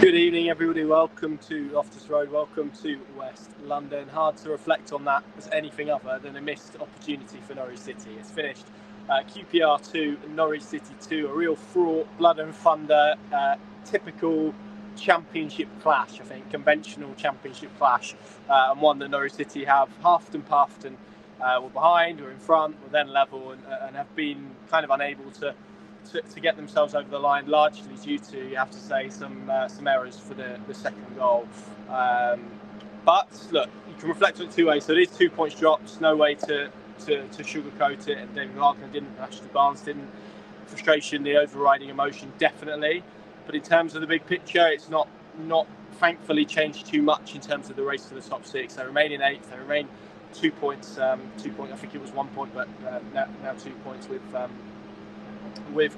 Good evening, everybody. Welcome to Loftus Road. Welcome to West London. Hard to reflect on that as anything other than a missed opportunity for Norwich City. It's finished QPR 2, Norwich City 2. A real fraught, blood and thunder, typical championship clash, I think, conventional championship clash, and one that Norwich City have huffed and puffed and were behind, were in front, were then level, and have been kind of unable to get themselves over the line, largely due to, you have to say, some errors for the second goal. But look, you can reflect on it two ways. So it is 2 points drops, no way to sugarcoat it. And David Wagner didn't, Ashley Barnes didn't. Frustration, the overriding emotion, definitely. But in terms of the big picture, it's not thankfully changed too much in terms of the race to the top six. They remain in eighth. They remain 2 points. 2 points. I think it was 1 point, but now 2 points with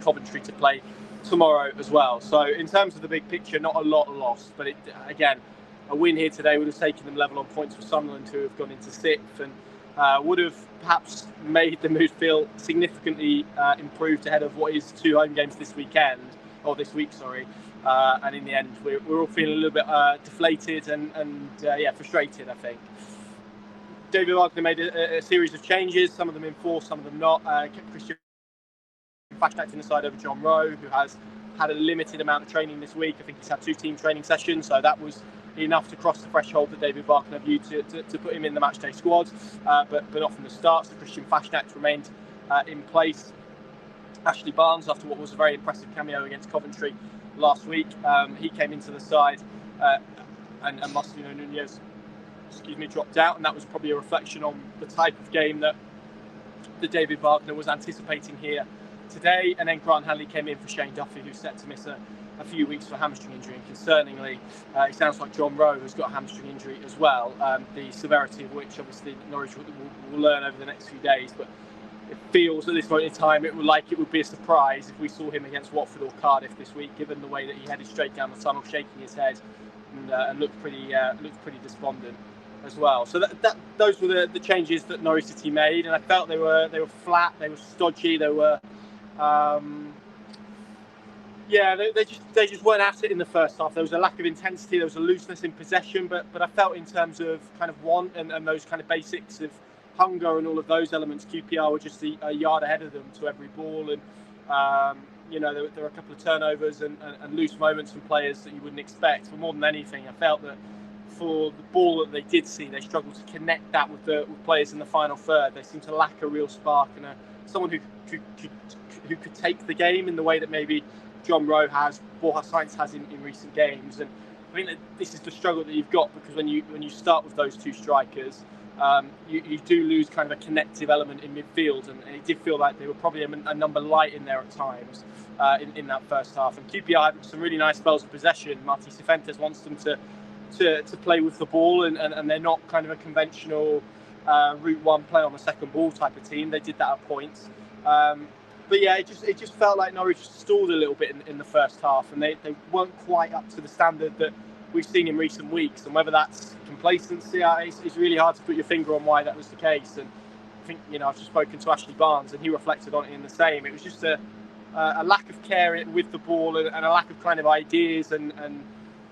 Coventry to play tomorrow as well. So in terms of the big picture, not a lot lost, but again, a win here today would have taken them level on points with Sunderland, who have gone into sixth, and would have perhaps made the mood feel significantly improved ahead of what is 2 home games this week. And in the end, we're all feeling a little bit deflated and frustrated, I think. David Wagner made a series of changes, some of them in force, some of them not. Kept Christian Fashnak in the side over John Rowe, who has had a limited amount of training this week. I think he's had 2 team training sessions, so that was enough to cross the threshold that David Wagner viewed to put him in the matchday squad, but not from the start. So Christian Fashnak remained in place. Ashley Barnes, after what was a very impressive cameo against Coventry last week, he came into the side, and Marcelino Nunez, dropped out, and that was probably a reflection on the type of game that David Wagner was anticipating here today. And then Grant Hanley came in for Shane Duffy, who's set to miss a few weeks for a hamstring injury. And concerningly, it sounds like John Rowe has got a hamstring injury as well, the severity of which obviously Norwich will learn over the next few days. But it feels at this point in time it would be a surprise if we saw him against Watford or Cardiff this week, given the way that he headed straight down the tunnel, shaking his head and looked pretty despondent as well. So those were the changes that Norwich City made, and I felt they were flat, they were stodgy, they were they just weren't at it in the first half. There was a lack of intensity, there was a looseness in possession, but I felt in terms of kind of want and those kind of basics of hunger and all of those elements, QPR were just a yard ahead of them to every ball, and there were a couple of turnovers and loose moments from players that you wouldn't expect. But more than anything, I felt that for the ball that they did see, they struggled to connect that with players in the final third. They seemed to lack a real spark and someone who could take the game in the way that maybe John Rowe has, Borja Sainz has in recent games. And I think that this is the struggle that you've got, because when you start with those 2 strikers, you do lose kind of a connective element in midfield, and it did feel like they were probably a number light in there at times in that first half. And QPR had some really nice spells of possession. Marti Cifuentes wants them to play with the ball, and they're not kind of a conventional route one play on the second ball type of team. They did that at points. But yeah, it just felt like Norwich stalled a little bit in the first half, and they weren't quite up to the standard that we've seen in recent weeks. And whether that's complacency, it's really hard to put your finger on why that was the case. And I think, I've just spoken to Ashley Barnes, and he reflected on it in the same. It was just a lack of care with the ball and a lack of kind of ideas and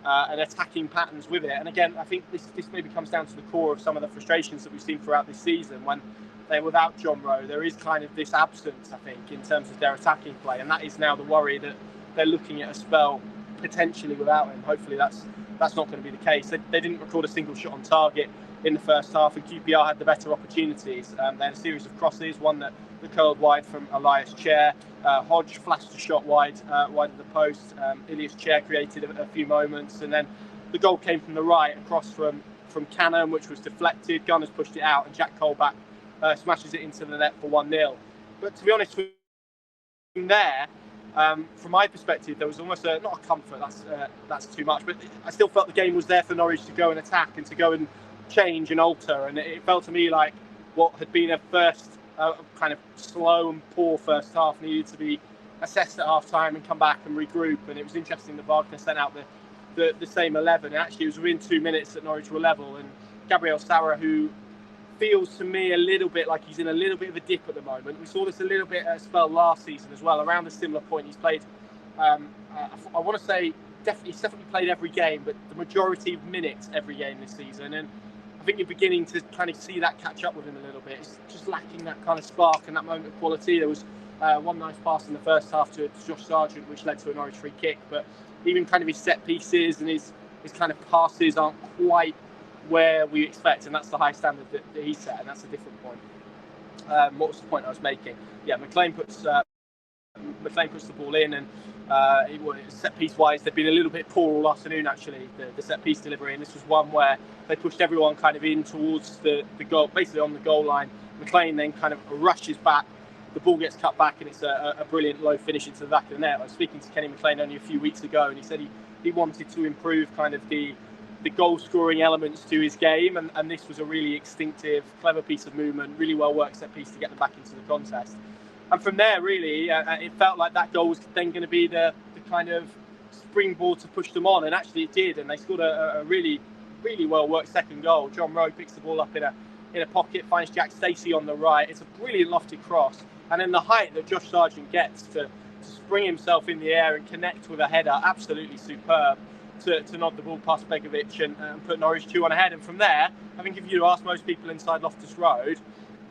attacking patterns with it. And again, I think this maybe comes down to the core of some of the frustrations that we've seen throughout this season. When they're without John Rowe, there is kind of this absence, I think, in terms of their attacking play, and that is now the worry that they're looking at a spell potentially without him. Hopefully that's not going to be the case. They didn't record a single shot on target in the first half, and QPR had the better opportunities. They had a series of crosses, one that curled wide from Elias Chair. Hodge flashed a shot wide of the post. Ilias Chair created a few moments, and then the goal came from the right, across from Cannon, which was deflected. Gunners pushed it out, and Jack Colback smashes it into the net for 1-0. But to be honest, from there, from my perspective, there was almost not a comfort. That's too much, but I still felt the game was there for Norwich to go and attack and to go and change and alter. And it felt to me like what had been a first kind of slow and poor first half needed to be assessed at half time and come back and regroup. And it was interesting that Wagner sent out the same 11. And actually, it was within 2 minutes that Norwich were level. And Gabriel Sara, who feels to me a little bit like he's in a little bit of a dip at the moment. We saw this a little bit at a spell last season as well. Around a similar point, he's played, I want to say, he's definitely played every game, but the majority of minutes every game this season. And I think you're beginning to kind of see that catch up with him a little bit. It's just lacking that kind of spark and that moment of quality. There was one nice pass in the first half to Josh Sargent, which led to a Norwich free kick. But even kind of his set pieces and his kind of passes aren't quite where we expect, and that's the high standard that he set, and that's a different point. What was the point I was making? Yeah, McLean puts the ball in, and set piece wise, they've been a little bit poor all afternoon. Actually, the set piece delivery, and this was one where they pushed everyone kind of in towards the goal, basically on the goal line. McLean then kind of rushes back. The ball gets cut back, and it's a brilliant low finish into the back of the net. I was speaking to Kenny McLean only a few weeks ago, and he said he wanted to improve kind of the goal-scoring elements to his game, and this was a really instinctive, clever piece of movement, really well-worked set piece to get them back into the contest. And from there, really, it felt like that goal was then going to be the kind of springboard to push them on, and actually it did, and they scored a really, really well-worked second goal. John Rowe picks the ball up in a pocket, finds Jack Stacey on the right. It's a brilliant lofted cross, and then the height that Josh Sargent gets to spring himself in the air and connect with a header, absolutely superb. To nod the ball past Begovic and put Norwich 2-1 ahead. And from there, I think if you asked most people inside Loftus Road,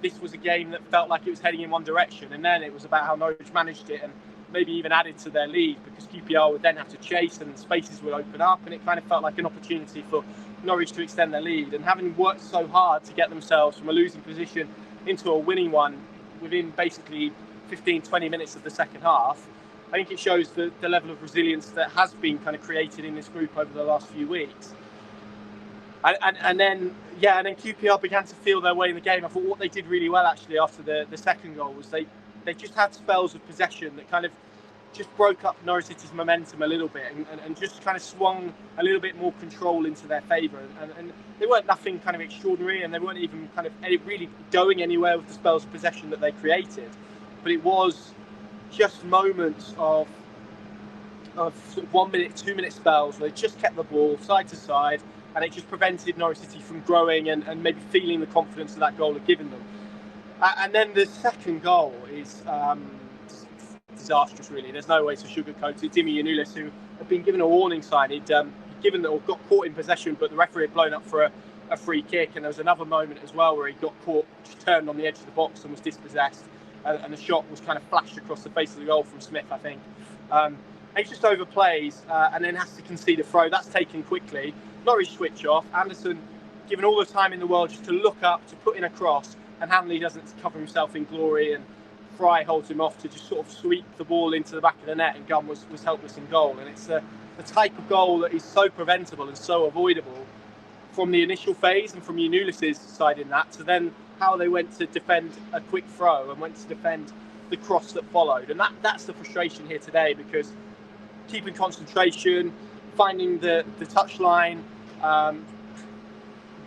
this was a game that felt like it was heading in one direction. And then it was about how Norwich managed it and maybe even added to their lead, because QPR would then have to chase and spaces would open up. And it kind of felt like an opportunity for Norwich to extend their lead. And having worked so hard to get themselves from a losing position into a winning one within basically 15-20 minutes of the second half, I think it shows the level of resilience that has been kind of created in this group over the last few weeks. And then QPR began to feel their way in the game. I thought what they did really well actually after the second goal was they just had spells of possession that kind of just broke up Norwich City's momentum a little bit and just kind of swung a little bit more control into their favour. And they weren't nothing kind of extraordinary, and they weren't even kind of really going anywhere with the spells of possession that they created. But it was just moments of sort of 1 minute, 2 minute spells where they just kept the ball side to side, and it just prevented Norwich City from growing and maybe feeling the confidence that goal had given them. And then the second goal is disastrous, really. There's no way to sugarcoat it. Dimi Yanulis, who had been given a warning sign, he'd given or got caught in possession, but the referee had blown up for a free kick, and there was another moment as well where he got caught, just turned on the edge of the box and was dispossessed. And the shot was kind of flashed across the face of the goal from Smith, I think. And he just overplays and then has to concede a throw. That's taken quickly. Norwich switch off. Anderson, given all the time in the world just to look up, to put in a cross, and Hanley doesn't cover himself in glory, and Fry holds him off to just sort of sweep the ball into the back of the net, and Gunn was helpless in goal. And it's the type of goal that is so preventable and so avoidable from the initial phase and from Yanulis' side in that, to then how they went to defend a quick throw and went to defend the cross that followed. And that's the frustration here today, because keeping concentration, finding the touchline,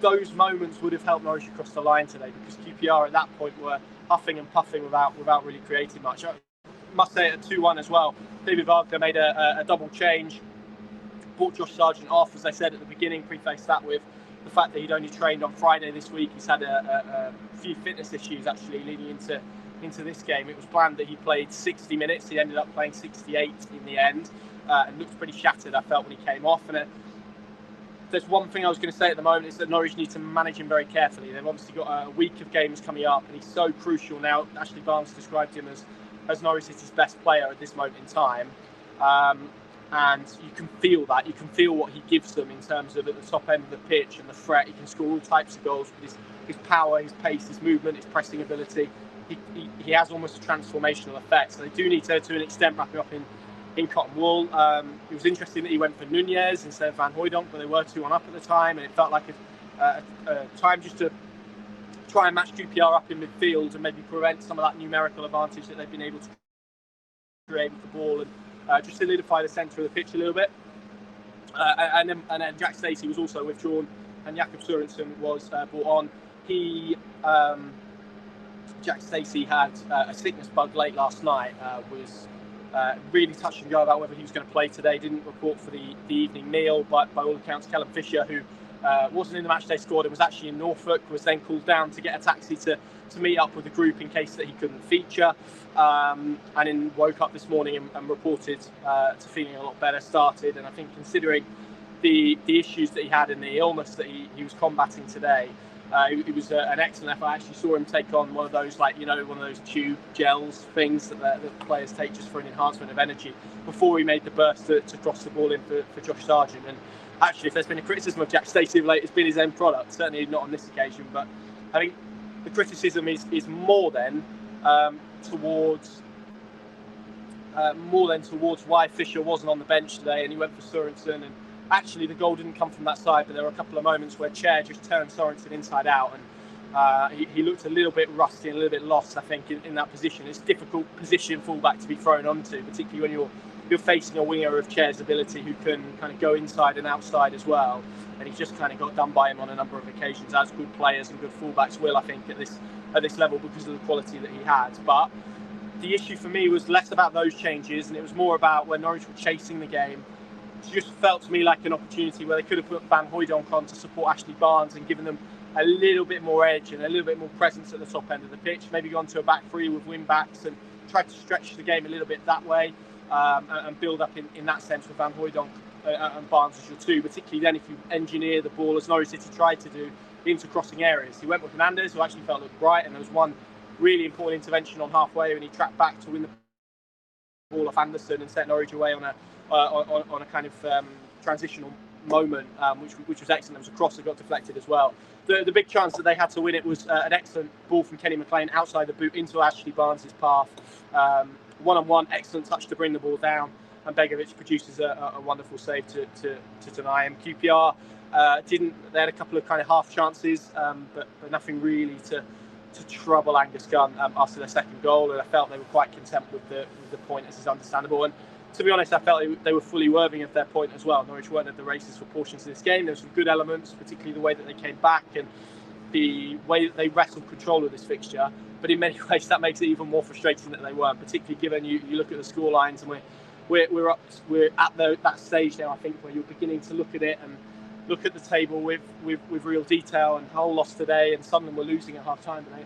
those moments would have helped Norwich across the line today, because QPR at that point were huffing and puffing without really creating much. I must say at 2-1 as well, David Wagner made a double change, brought Josh Sargent off, as I said at the beginning, prefaced that with the fact that he'd only trained on Friday this week. He's had a few fitness issues actually leading into this game. It was planned that he played 60 minutes. He ended up playing 68 in the end, and looked pretty shattered, I felt, when he came off. And there's one thing I was going to say at the moment, is that Norwich need to manage him very carefully. They've obviously got a week of games coming up, and he's so crucial now. Ashley Barnes described him as Norwich City's best player at this moment in time. And you can feel that. You can feel what he gives them in terms of at the top end of the pitch and the threat. He can score all types of goals with his power, his pace, his movement, his pressing ability. He has almost a transformational effect. So they do need to an extent, wrap him up in cotton wool. It was interesting that he went for Nunez instead of Van Hooijdonk, but they were 2-1 up at the time, and it felt like a time just to try and match QPR up in midfield and maybe prevent some of that numerical advantage that they've been able to create with the ball, and just solidify the centre of the pitch a little bit. And then Jack Stacey was also withdrawn, and Jakob Sørensen was brought on. Jack Stacey had a sickness bug late last night, was really touch and go about whether he was going to play today. Didn't report for the evening meal, but by all accounts, Callum Fisher, who wasn't in the matchday squad and was actually in Norfolk, was then called down to get a taxi to meet up with the group in case that he couldn't feature, and then woke up this morning and reported to feeling a lot better, started. And I think considering the issues that he had and the illness that he was combating today, it was an excellent effort. I actually saw him take on one of those, one of those tube gels things that players take just for an enhancement of energy before he made the burst to cross the ball in for Josh Sargent. And actually, if there's been a criticism of Jack Stacey of late, it's been his end product. Certainly not on this occasion, but I think the criticism is more than towards why Fisher wasn't on the bench today and he went for Sorensen. And actually, the goal didn't come from that side, but there were a couple of moments where Chair just turned Sorensen inside out, and he looked a little bit rusty and a little bit lost, I think, in that position. It's a difficult position fullback to be thrown onto, particularly when you're facing a winger of Chair's ability who can kind of go inside and outside as well. And he's just kind of got done by him on a number of occasions, as good players and good fullbacks will, I think, at this level because of the quality that he had. But the issue for me was less about those changes, and it was more about when Norwich were chasing the game. It just felt to me like an opportunity where they could have put Van Hooijdonk on to support Ashley Barnes and given them a little bit more edge and a little bit more presence at the top end of the pitch. Maybe gone to a back three with wing backs and tried to stretch the game a little bit that way, and build up in that sense with Van Hooijdonk and Barnes as your two, particularly then if you engineer the ball, as Norwich City tried to do, into crossing areas. He went with Hernandez, who actually felt looked bright, and there was one really important intervention on halfway when he tracked back to win the ball off Anderson and set Norwich away on a kind of transitional moment, which was excellent. There was a cross that got deflected as well. The big chance that they had to win it was an excellent ball from Kenny McLean outside the boot into Ashley Barnes' path. One-on-one, excellent touch to bring the ball down, and Begovic produces a wonderful save to deny him. QPR they had a couple of kind of half chances, but nothing really to trouble Angus Gunn after their second goal, and I felt they were quite content with the point, as is understandable. And to be honest, I felt they were fully worthy of their point as well. Norwich weren't at the races for portions of this game. There were some good elements, particularly the way that they came back and the way that they wrestled control of this fixture. But in many ways, that makes it even more frustrating that they weren't, particularly given you look at the score lines, and we're at that stage now, I think, where you're beginning to look at it and look at the table with real detail. And Hull lost today, and Sunderland were losing at half time, but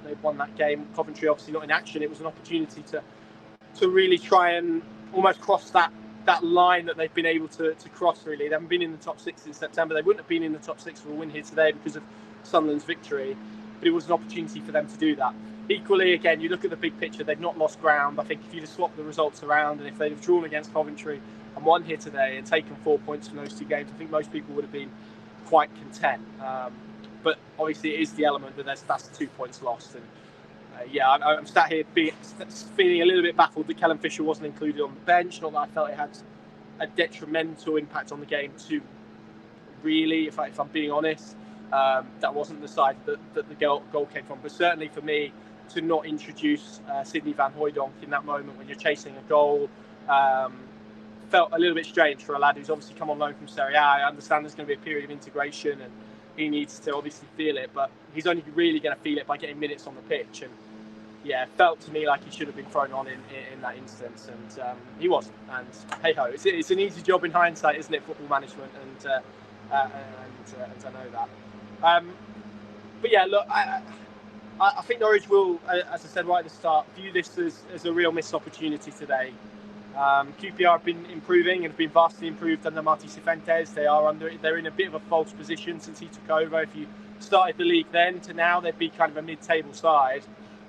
they've won that game. Coventry obviously not in action. It was an opportunity to really try and almost cross that line that they've been able to cross. Really, they haven't been in the top six in September. They wouldn't have been in the top six for a win here today because of Sunderland's victory, but it was an opportunity for them to do that. Equally, again, you look at the big picture, they've not lost ground. I think if you'd have swapped the results around, and if they'd have drawn against Coventry and won here today and taken 4 points from those two games, I think most people would have been quite content. But obviously it is the element that that's 2 points lost. And I'm sat here feeling a little bit baffled that Callum Fisher wasn't included on the bench. Not that I felt it had a detrimental impact on the game too, really, if I'm being honest. That wasn't the side that the goal came from. But certainly for me, to not introduce Sidney Van Hooijdonk in that moment when you're chasing a goal felt a little bit strange for a lad who's obviously come on loan from Serie A. I understand there's going to be a period of integration and he needs to obviously feel it, but he's only really going to feel it by getting minutes on the pitch. And yeah, it felt to me like he should have been thrown on in that instance, and he wasn't. And hey ho, it's an easy job in hindsight, isn't it, football management? And I know that. But yeah, look, I think Norwich will, as I said right at the start, view this as a real missed opportunity today. QPR have been improving and have been vastly improved under Martí Cifuentes. They're in a bit of a false position since he took over. If you started the league then to now, they'd be kind of a mid-table side.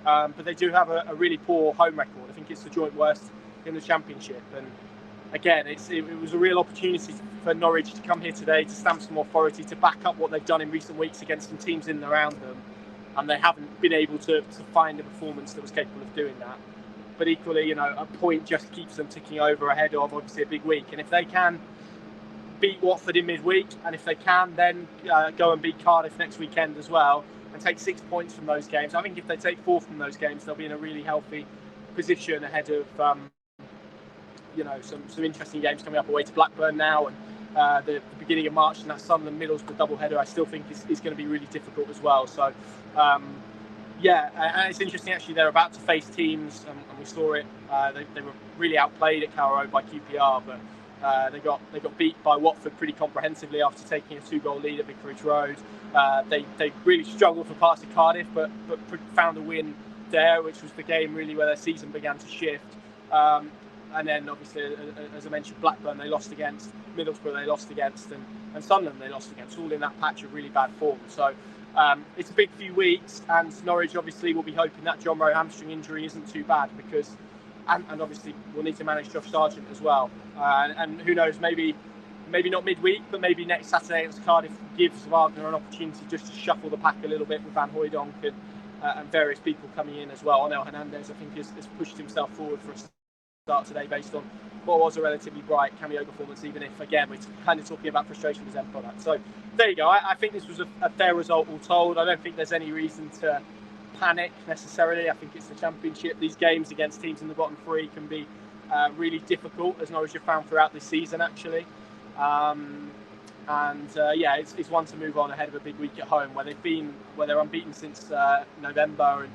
But they do have a really poor home record. I think it's the joint worst in the Championship. And again, it was a real opportunity for Norwich to come here today to stamp some authority, to back up what they've done in recent weeks against some teams in and around them. And they haven't been able to find a performance that was capable of doing that. But equally, a point just keeps them ticking over ahead of obviously a big week. And if they can beat Watford in midweek, and if they can then go and beat Cardiff next weekend as well, and take 6 points from those games, I think if they take 4 from those games, they'll be in a really healthy position ahead of some interesting games coming up away to Blackburn now, and the beginning of March, and that Sunderland Middlesbrough doubleheader I still think is going to be really difficult as well. So and it's interesting actually, they're about to face teams, and we saw it, they were really outplayed at Carrow Road by QPR, but They got beat by Watford pretty comprehensively after taking a 2-goal lead at Vicarage Road. They really struggled for parts of Cardiff, but found a win there, which was the game really where their season began to shift. And then obviously, as I mentioned, Blackburn they lost against, Middlesbrough they lost against, and Sunderland they lost against, all in that patch of really bad form. So it's a big few weeks, and Norwich obviously will be hoping that John Rowe hamstring injury isn't too bad, because and obviously we'll need to manage Josh Sargent as well. And who knows, maybe not midweek, but maybe next Saturday against Cardiff gives Wagner an opportunity just to shuffle the pack a little bit with Van Hooijdonk and various people coming in as well. Onel Hernandez, I think, has pushed himself forward for a start today based on what was a relatively bright cameo performance, even if, again, we're kind of talking about frustration as end product. So there you go. I think this was a fair result all told. I don't think there's any reason to panic necessarily. I think it's the Championship. These games against teams in the bottom three can be really difficult, as Norwich have found throughout this season, actually. Yeah, it's one to move on ahead of a big week at home where they're unbeaten since November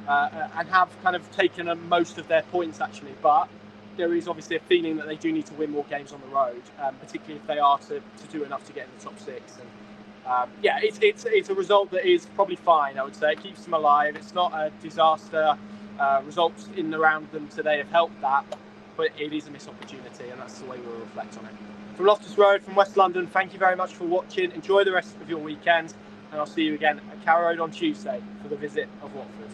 and have kind of taken most of their points, actually. But there is obviously a feeling that they do need to win more games on the road, particularly if they are to do enough to get in the top six. And it's a result that is probably fine, I would say. It keeps them alive. It's not a disaster. Results in and around them today have helped that, but it is a missed opportunity, and that's the way we'll reflect on it. From Loftus Road, from West London, thank you very much for watching. Enjoy the rest of your weekend, and I'll see you again at Carrow Road on Tuesday for the visit of Watford.